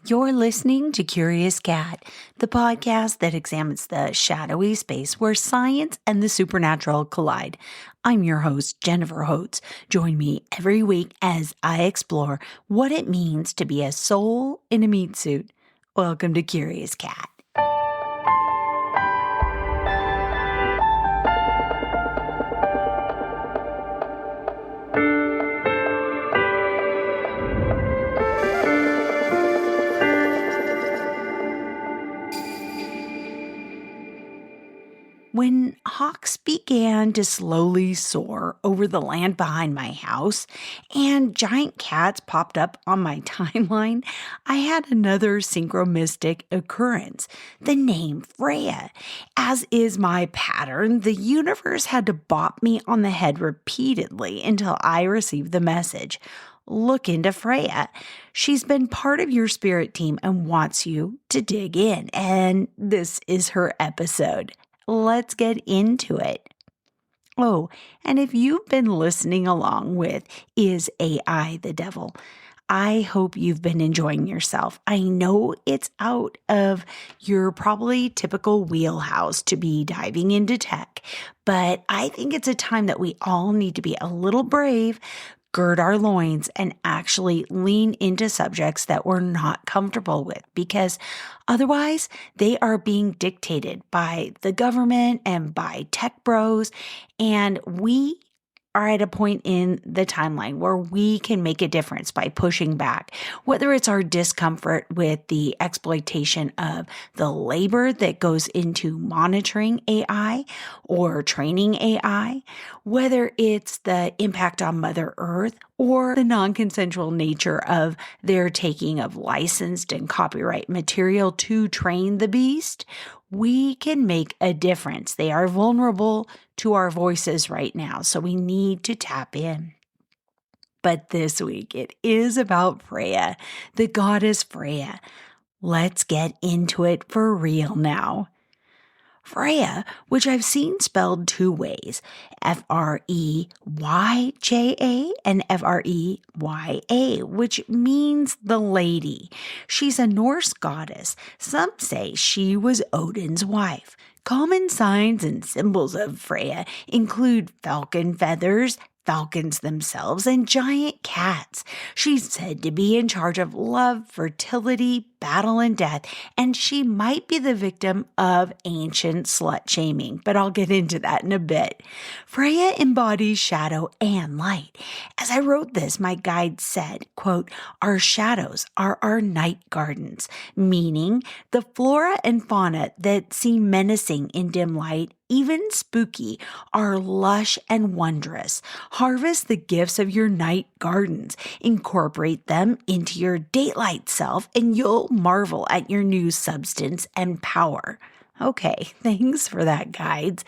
You're listening to Curious Cat, the podcast that examines the shadowy space where science and the supernatural collide. I'm your host, Jennifer Holtz. Join me every week as I explore what it means to be a soul in a meat suit. Welcome to Curious Cat. When hawks began to slowly soar over the land behind my house and giant cats popped up on my timeline, I had another synchro-mystic occurrence, the name Freya. As is my pattern, the universe had to bop me on the head repeatedly until I received the message. Look into Freya. She's been part of your spirit team and wants you to dig in, and this is her episode. Let's get into it. Oh, and if you've been listening along with Is AI the Devil? I hope you've been enjoying yourself. I know it's out of your probably typical wheelhouse to be diving into tech, but I think it's a time that we all need to be a little brave, gird our loins, and actually lean into subjects that we're not comfortable with, because otherwise they are being dictated by the government and by tech bros, and we are at a point in the timeline where we can make a difference by pushing back, whether it's our discomfort with the exploitation of the labor that goes into monitoring AI or training AI, whether it's the impact on Mother Earth or the non-consensual nature of their taking of licensed and copyright material to train the beast. We can make a difference. They are vulnerable to our voices right now, so we need to tap in. But this week, it is about Freya, the goddess Freya. Let's get into it for real now. Freya, which I've seen spelled two ways, Freyja and Freya, which means the lady. She's a Norse goddess. Some say she was Odin's wife. Common signs and symbols of Freya include falcon feathers, falcons themselves, and giant cats. She's said to be in charge of love, fertility, battle, and death, and she might be the victim of ancient slut shaming, but I'll get into that in a bit. Freya embodies shadow and light. As I wrote this, my guide said, quote, "Our shadows are our night gardens," meaning the flora and fauna that seem menacing in dim light, even spooky, are lush and wondrous. Harvest the gifts of your night gardens. Incorporate them into your daylight self, and you'll marvel at your new substance and power. Okay, thanks for that, guides.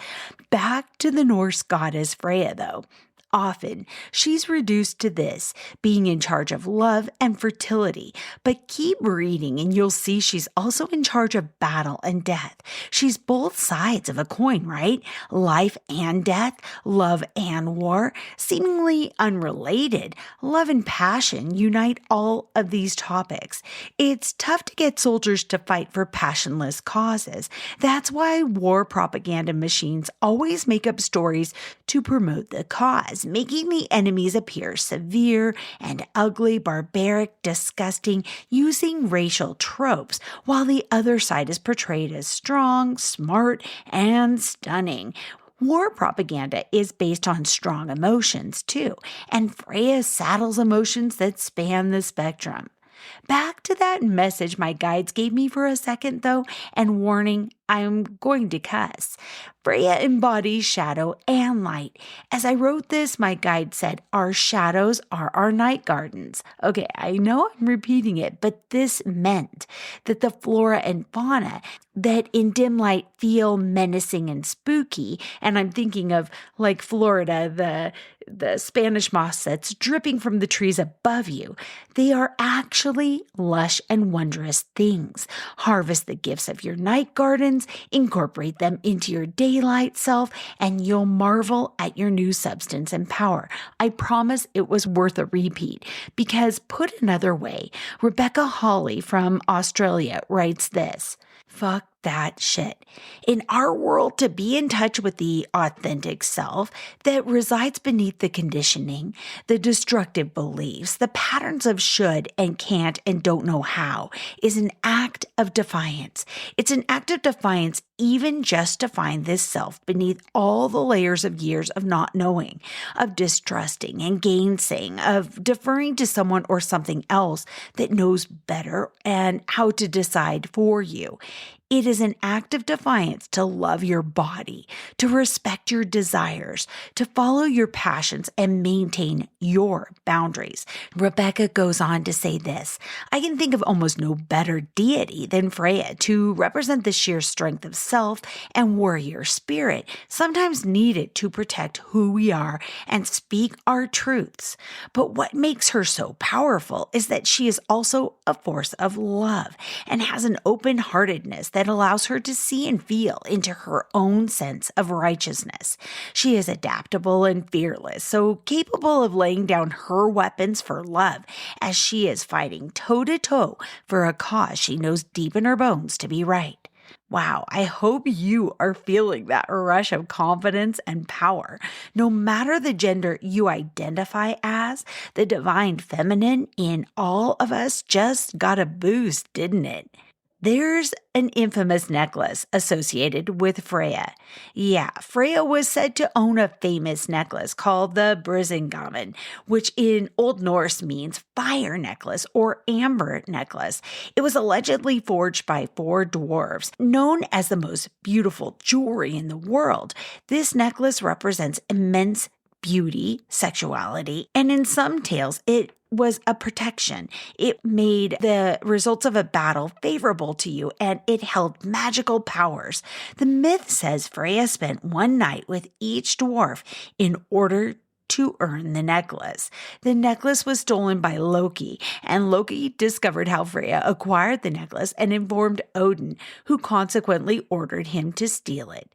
Back to the Norse goddess Freya, though. Often, she's reduced to this, being in charge of love and fertility. But keep reading and you'll see she's also in charge of battle and death. She's both sides of a coin, right? Life and death, love and war, seemingly unrelated. Love and passion unite all of these topics. It's tough to get soldiers to fight for passionless causes. That's why war propaganda machines always make up stories to promote the cause, making the enemies appear severe and ugly, barbaric, disgusting, using racial tropes, while the other side is portrayed as strong, smart, and stunning. War propaganda is based on strong emotions, too, and Freya saddles emotions that span the spectrum. Back to that message my guides gave me for a second, though, and warning, I'm going to cuss. Freya embodies shadow and light. As I wrote this, my guide said, our shadows are our night gardens. Okay, I know I'm repeating it, but this meant that the flora and fauna that in dim light feel menacing and spooky, and I'm thinking of like Florida, the Spanish moss that's dripping from the trees above you. They are actually lush and wondrous things. Harvest the gifts of your night gardens, incorporate them into your daylight self, and you'll marvel at your new substance and power. I promise it was worth a repeat, because put another way, Rebecca Hawley from Australia writes this: "Fuck that shit. In our world, to be in touch with the authentic self that resides beneath the conditioning, the destructive beliefs, the patterns of should and can't and don't know how, is an act of defiance. It's an act of defiance even just to find this self beneath all the layers of years of not knowing, of distrusting and gainsaying, of deferring to someone or something else that knows better and how to decide for you. It is an act of defiance to love your body, to respect your desires, to follow your passions, and maintain your boundaries." Rebecca goes on to say this: "I can think of almost no better deity than Freya to represent the sheer strength of self and warrior spirit, sometimes needed to protect who we are and speak our truths. But what makes her so powerful is that she is also a force of love and has an open-heartedness that allows her to see and feel into her own sense of righteousness. She is adaptable and fearless, so capable of laying down her weapons for love as she is fighting toe-to-toe for a cause she knows deep in her bones to be right." Wow, I hope you are feeling that rush of confidence and power. No matter the gender you identify as, the divine feminine in all of us just got a boost, didn't it? There's an infamous necklace associated with Freya. Yeah, Freya was said to own a famous necklace called the Brisingamen, which in Old Norse means fire necklace or amber necklace. It was allegedly forged by 4 dwarves, known as the most beautiful jewelry in the world. This necklace represents immense beauty, sexuality, and in some tales, it was a protection. It made the results of a battle favorable to you, and it held magical powers. The myth says Freya spent one night with each dwarf in order to earn the necklace. The necklace was stolen by Loki, and Loki discovered how Freya acquired the necklace and informed Odin, who consequently ordered him to steal it.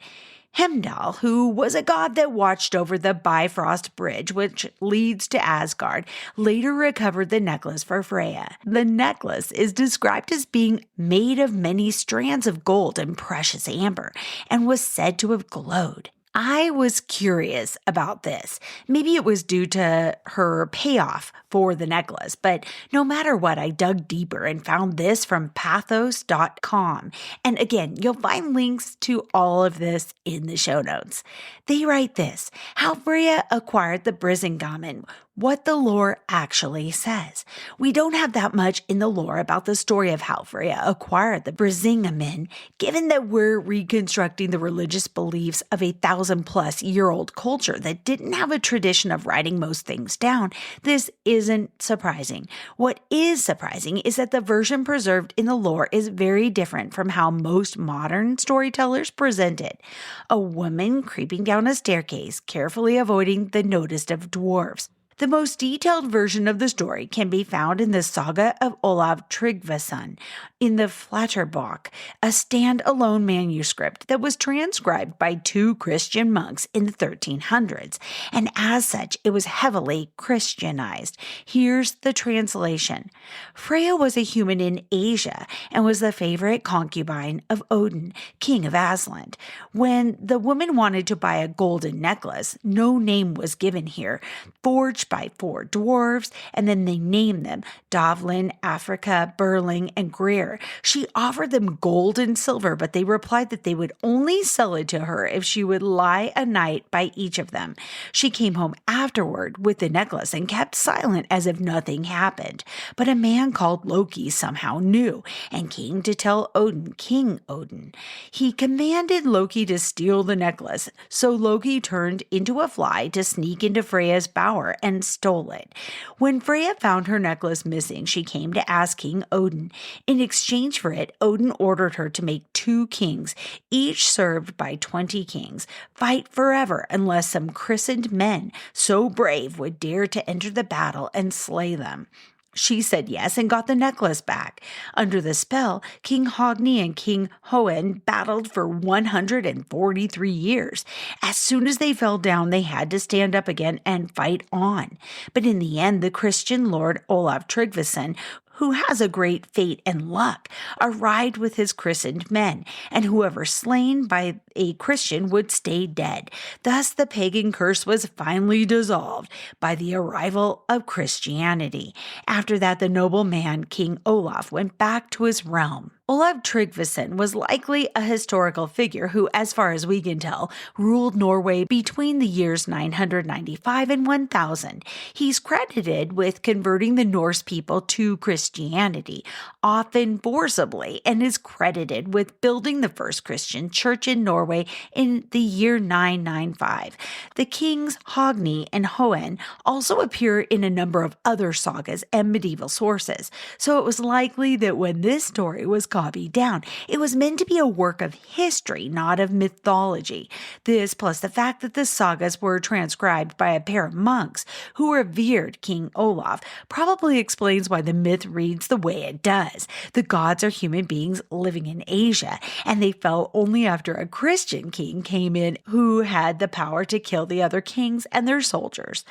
Heimdall, who was a god that watched over the Bifrost Bridge, which leads to Asgard, later recovered the necklace for Freya. The necklace is described as being made of many strands of gold and precious amber, and was said to have glowed. I was curious about this. Maybe it was due to her payoff for the necklace, but no matter what, I dug deeper and found this from pathos.com. And again, you'll find links to all of this in the show notes. They write this: how Freya acquired the Brisingamen, what the lore actually says. We don't have that much in the lore about the story of how Freya acquired the Brisingamen, given that we're reconstructing the religious beliefs of a 1,000-plus-year-old culture that didn't have a tradition of writing most things down. This isn't surprising. What is surprising is that the version preserved in the lore is very different from how most modern storytellers present it. A woman creeping down a staircase, carefully avoiding the notice of dwarves. The most detailed version of the story can be found in the Saga of Olav Tryggvason in the Flatterbok, a standalone manuscript that was transcribed by 2 Christian monks in the 1300s, and as such, it was heavily Christianized. Here's the translation. Freya was a human in Asia and was the favorite concubine of Odin, king of Asland. When the woman wanted to buy a golden necklace, no name was given here, forged by 4 dwarves, and then they named them Dovlin, Africa, Burling, and Greer. She offered them gold and silver, but they replied that they would only sell it to her if she would lie a night by each of them. She came home afterward with the necklace and kept silent as if nothing happened. But a man called Loki somehow knew and came to tell Odin, King Odin. He commanded Loki to steal the necklace, so Loki turned into a fly to sneak into Freya's bower and and stole it. When Freya found her necklace missing, she came to ask King Odin. In exchange for it, Odin ordered her to make 2 kings, each served by 20 kings, fight forever unless some christened men so brave would dare to enter the battle and slay them. She said yes and got the necklace back. Under the spell, King Hogni and King Hoenn battled for 143 years. As soon as they fell down, they had to stand up again and fight on. But in the end, the Christian Lord Olaf Tryggvason, who has a great fate and luck, arrived with his christened men, and whoever slain by a Christian would stay dead. Thus the pagan curse was finally dissolved by the arrival of Christianity. After that, the noble man, King Olaf, went back to his realm. Olaf Tryggvason was likely a historical figure who, as far as we can tell, ruled Norway between the years 995 and 1000. He's credited with converting the Norse people to Christianity, often forcibly, and is credited with building the first Christian church in Norway in the year 995. The kings Hogni and Hoenn also appear in a number of other sagas and medieval sources, so it was likely that when this story was copied down, it was meant to be a work of history, not of mythology. This, plus the fact that the sagas were transcribed by a pair of monks who revered King Olaf, probably explains why the myth reads the way it does. The gods are human beings living in Asia, and they fell only after a Christian king came in who had the power to kill the other kings and their soldiers.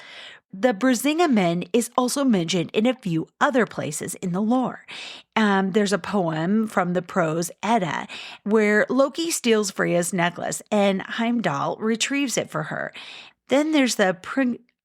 The Brisinga men is also mentioned in a few other places in the lore. There's a poem from the prose Edda where Loki steals Freya's necklace and Heimdall retrieves it for her. Then there's the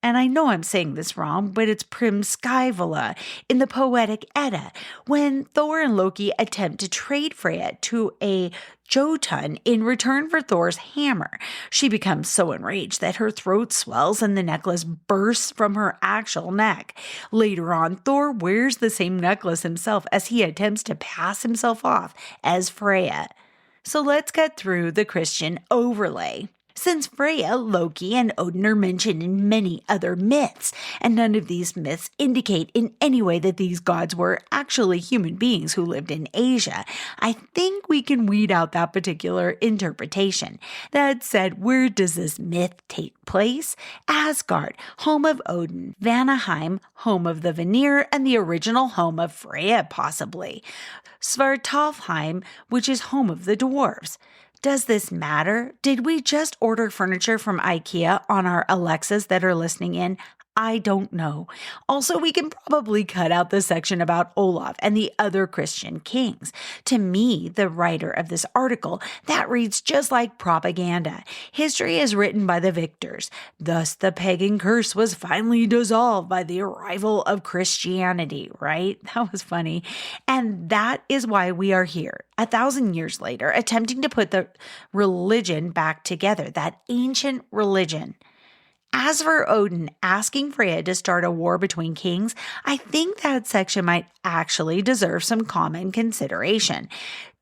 and I know I'm saying this wrong, but it's Primskaivala in the poetic Edda, when Thor and Loki attempt to trade Freya to a Jotun in return for Thor's hammer. She becomes so enraged that her throat swells and the necklace bursts from her actual neck. Later on, Thor wears the same necklace himself as he attempts to pass himself off as Freya. So let's get through the Christian overlay. Since Freya, Loki, and Odin are mentioned in many other myths, and none of these myths indicate in any way that these gods were actually human beings who lived in Asia, I think we can weed out that particular interpretation. That said, where does this myth take place? Asgard, home of Odin; Vanaheim, home of the Vanir, and the original home of Freya, possibly; Svartalfheim, which is home of the dwarves. Does this matter? Did we just order furniture from IKEA on our Alexas that are listening in? I don't know. Also, we can probably cut out the section about Olaf and the other Christian kings. To me, the writer of this article, that reads just like propaganda. History is written by the victors. Thus, the pagan curse was finally dissolved by the arrival of Christianity, right? That was funny. And that is why we are here, 1,000 years later, attempting to put the religion back together, that ancient religion. As for Odin asking Freya to start a war between kings, I think that section might actually deserve some common consideration.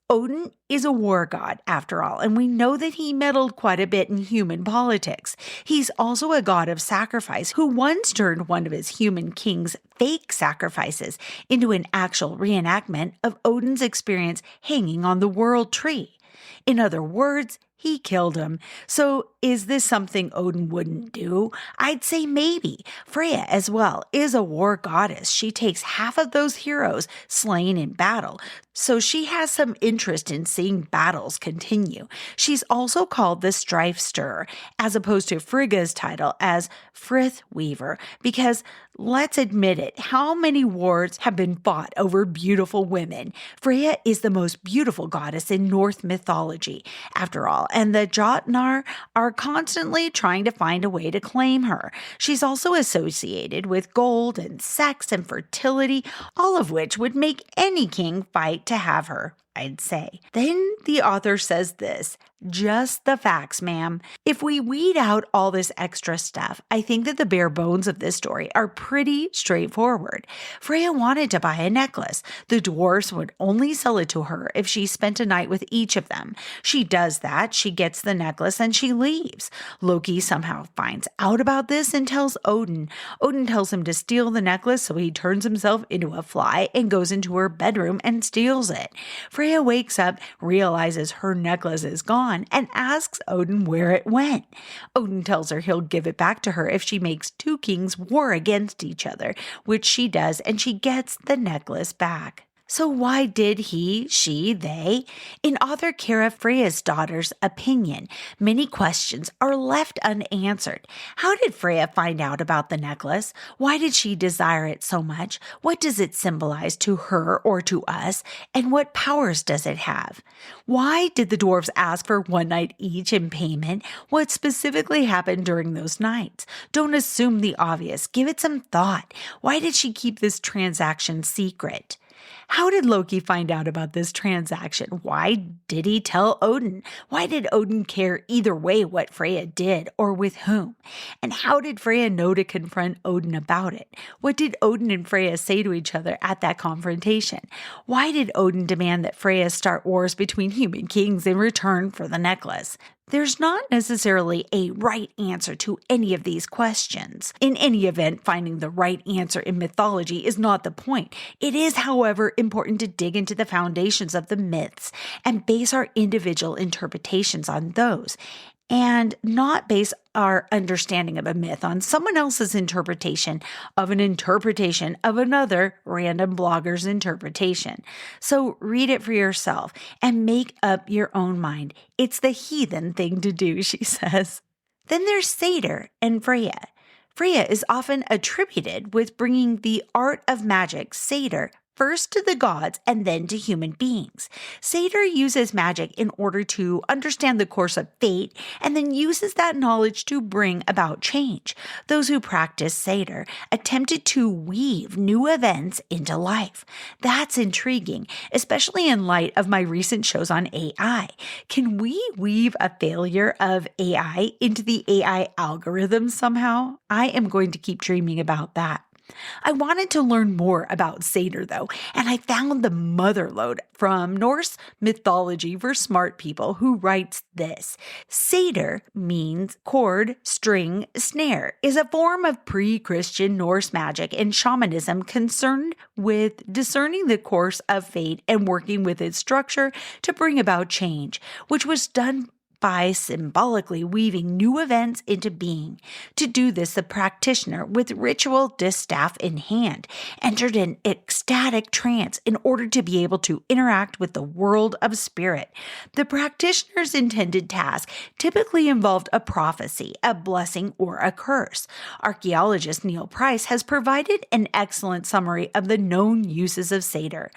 Odin is a war god, after all, and we know that he meddled quite a bit in human politics. He's also a god of sacrifice who once turned one of his human kings' fake sacrifices into an actual reenactment of Odin's experience hanging on the world tree. In other words, he killed him. So is this something Odin wouldn't do? I'd say maybe. Freya as well is a war goddess. She takes half of those heroes slain in battle, so she has some interest in seeing battles continue. She's also called the Strife Stirrer, as opposed to Frigga's title as Frith Weaver, because let's admit it, how many wars have been fought over beautiful women? Freya is the most beautiful goddess in Norse mythology, after all, and the Jotnar are constantly trying to find a way to claim her. She's also associated with gold and sex and fertility, all of which would make any king fight to have her, I'd say. Then the author says this: just the facts, ma'am. If we weed out all this extra stuff, I think that the bare bones of this story are pretty straightforward. Freya wanted to buy a necklace. The dwarfs would only sell it to her if she spent a night with each of them. She does that. that, she gets the necklace and she leaves. Loki somehow finds out about this and tells Odin. Odin tells him to steal the necklace, so he turns himself into a fly and goes into her bedroom and steals it. Freya wakes up, realizes her necklace is gone, and asks Odin where it went. Odin tells her he'll give it back to her if she makes two kings war against each other, which she does, and she gets the necklace back. So why did he, she, they? In author Kara Freya's daughter's opinion, many questions are left unanswered. How did Freya find out about the necklace? Why did she desire it so much? What does it symbolize to her or to us? And what powers does it have? Why did the dwarves ask for one night each in payment? What specifically happened during those nights? Don't assume the obvious. Give it some thought. Why did she keep this transaction secret? How did Loki find out about this transaction? Why did he tell Odin? Why did Odin care either way what Freya did or with whom? And how did Freya know to confront Odin about it? What did Odin and Freya say to each other at that confrontation? Why did Odin demand that Freya start wars between human kings in return for the necklace? There's not necessarily a right answer to any of these questions. In any event, finding the right answer in mythology is not the point. It is, however, important to dig into the foundations of the myths and base our individual interpretations on those, and not base our understanding of a myth on someone else's interpretation of another random blogger's interpretation. So read it for yourself and make up your own mind. It's the heathen thing to do, she says. Then there's Satyr and Freya. Freya is often attributed with bringing the art of magic, Satyr, first to the gods and then to human beings. Satyr uses magic in order to understand the course of fate and then uses that knowledge to bring about change. Those who practice Satyr attempted to weave new events into life. That's intriguing, especially in light of my recent shows on AI. Can we weave a failure of AI into the AI algorithm somehow? I am going to keep dreaming about that. I wanted to learn more about Satyr, though, and I found the Motherlode from Norse Mythology for Smart People, who writes this. Satyr means cord, string, snare, is a form of pre-Christian Norse magic and shamanism concerned with discerning the course of fate and working with its structure to bring about change, which was done by symbolically weaving new events into being. To do this, the practitioner, with ritual distaff in hand, entered an ecstatic trance in order to be able to interact with the world of spirit. The practitioner's intended task typically involved a prophecy, a blessing, or a curse. Archaeologist Neil Price has provided an excellent summary of the known uses of Satyr.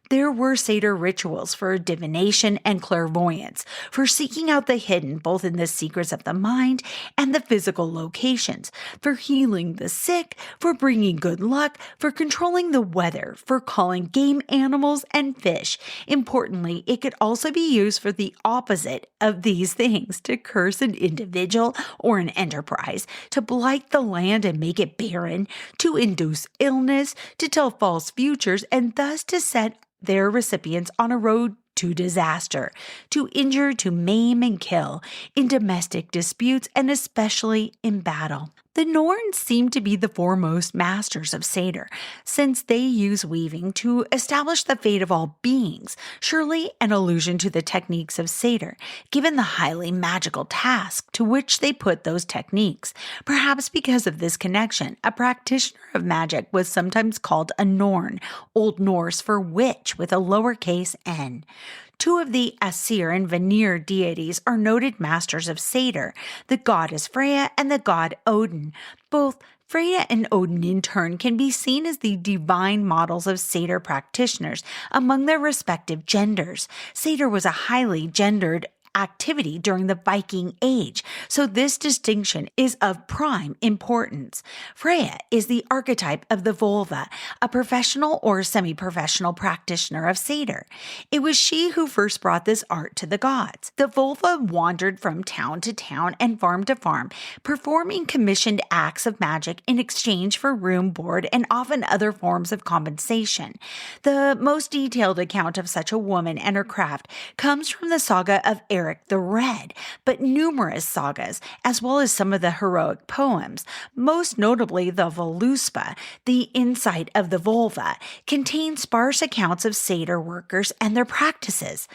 There were Satyr rituals for divination and clairvoyance, for seeking out the hidden both in the secrets of the mind and the physical locations, for healing the sick, for bringing good luck, for controlling the weather, for calling game animals and fish. Importantly, it could also be used for the opposite of these things, to curse an individual or an enterprise, to blight the land and make it barren, to induce illness, to tell false futures, and thus to set their recipients on a road to disaster, to injure, to maim, and kill, in domestic disputes, and especially in battle. The Norns seem to be the foremost masters of Satyr, since they use weaving to establish the fate of all beings, surely an allusion to the techniques of Satyr, given the highly magical task to which they put those techniques. Perhaps because of this connection, a practitioner of magic was sometimes called a Norn, Old Norse for witch with a lowercase n. Two of the Asir and Vanir deities are noted masters of Satyr, the goddess Freya and the god Odin. Both Freya and Odin in turn can be seen as the divine models of Satyr practitioners among their respective genders. Satyr was a highly gendered activity during the Viking Age, so this distinction is of prime importance. Freya is the archetype of the vulva, a professional or semi-professional practitioner of Satyr. It was she who first brought this art to the gods. The vulva wandered from town to town and farm to farm, performing commissioned acts of magic in exchange for room, board, and often other forms of compensation. The most detailed account of such a woman and her craft comes from the saga of Eric the Red, but numerous sagas, as well as some of the heroic poems, most notably the Voluspa, the inside of the vulva, contain sparse accounts of satyr workers and their practices.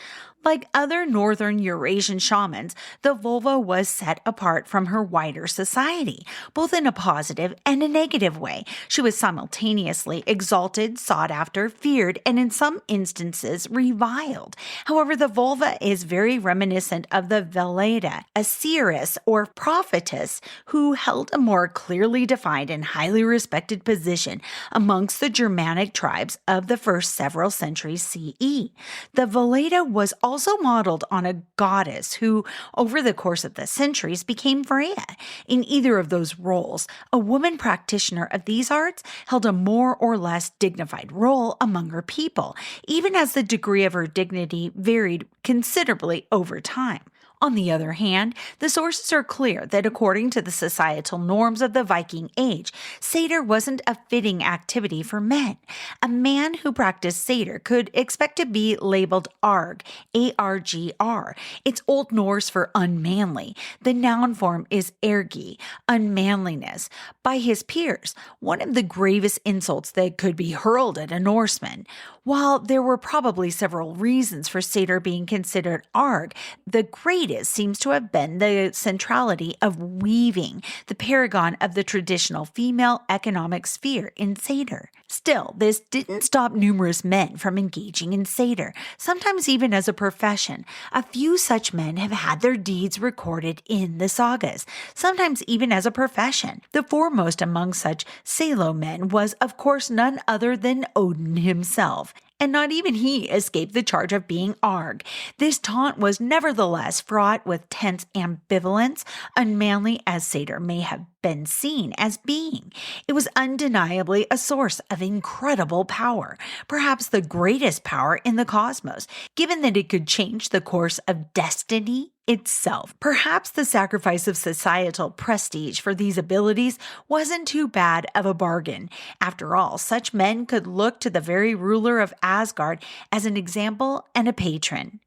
Like other northern Eurasian shamans, the vulva was set apart from her wider society, both in a positive and a negative way. She was simultaneously exalted, sought after, feared, and in some instances reviled. However, the vulva is very reminiscent of the Veleda, a seeress or prophetess who held a more clearly defined and highly respected position amongst the Germanic tribes of the first several centuries CE. The Veleda was also modeled on a goddess who, over the course of the centuries, became Freya. In either of those roles, a woman practitioner of these arts held a more or less dignified role among her people, even as the degree of her dignity varied considerably over time. On the other hand, the sources are clear that according to the societal norms of the Viking Age, satyr wasn't a fitting activity for men. A man who practiced satyr could expect to be labeled arg, A-R-G-R. It's Old Norse for unmanly. The noun form is ergi, unmanliness, by his peers, one of the gravest insults that could be hurled at a Norseman. While there were probably several reasons for satyr being considered arg, the greatest seems to have been the centrality of weaving, the paragon of the traditional female economic sphere in satyr. Still, this didn't stop numerous men from engaging in satyr, sometimes even as a profession. A few such men have had their deeds recorded in the sagas, sometimes even as a profession. The foremost among such Salo men was, of course, none other than Odin himself. And not even he escaped the charge of being arg. This taunt was nevertheless fraught with tense ambivalence, unmanly as satyr may have been seen as being. It was undeniably a source of incredible power, perhaps the greatest power in the cosmos, given that it could change the course of destiny itself. Perhaps the sacrifice of societal prestige for these abilities wasn't too bad of a bargain. After all, such men could look to the very ruler of Asgard as an example and a patron.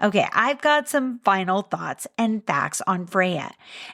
Okay, I've got some final thoughts and facts on Freya.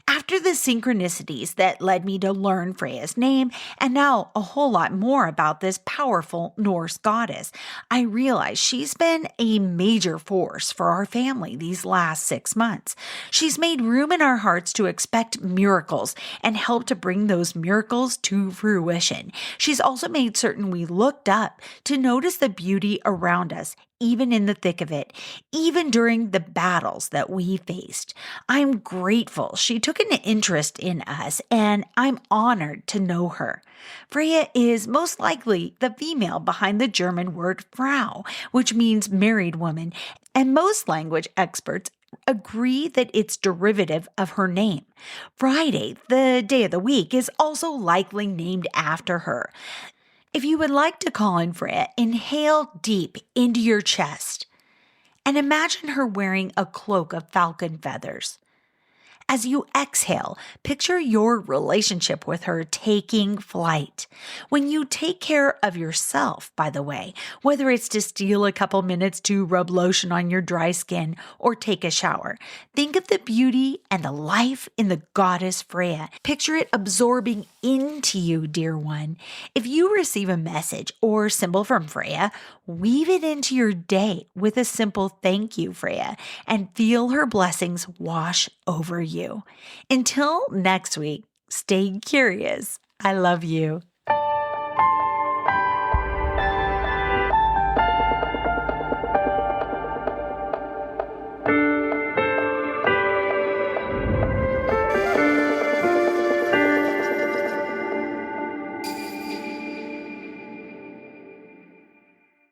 After the synchronicities that led me to learn Freya's name, and now a whole lot more about this powerful Norse goddess, I realize she's been a major force for our family these last 6 months. She's made room in our hearts to expect miracles and helped to bring those miracles to fruition. She's also made certain we looked up to notice the beauty around us, even in the thick of it, even during the battles that we faced. I'm grateful she took an interest in us, and I'm honored to know her. Freya is most likely the female behind the German word Frau, which means married woman, and most language experts agree that it's derivative of her name. Friday, the day of the week, is also likely named after her. If you would like to call in Freya, inhale deep into your chest and imagine her wearing a cloak of falcon feathers. As you exhale, picture your relationship with her taking flight. When you take care of yourself, by the way, whether it's to steal a couple minutes to rub lotion on your dry skin or take a shower, think of the beauty and the life in the goddess Freya. Picture it absorbing into you, dear one. If you receive a message or symbol from Freya, weave it into your day with a simple thank you, Freya, and feel her blessings wash over you. Until next week, stay curious. I love you.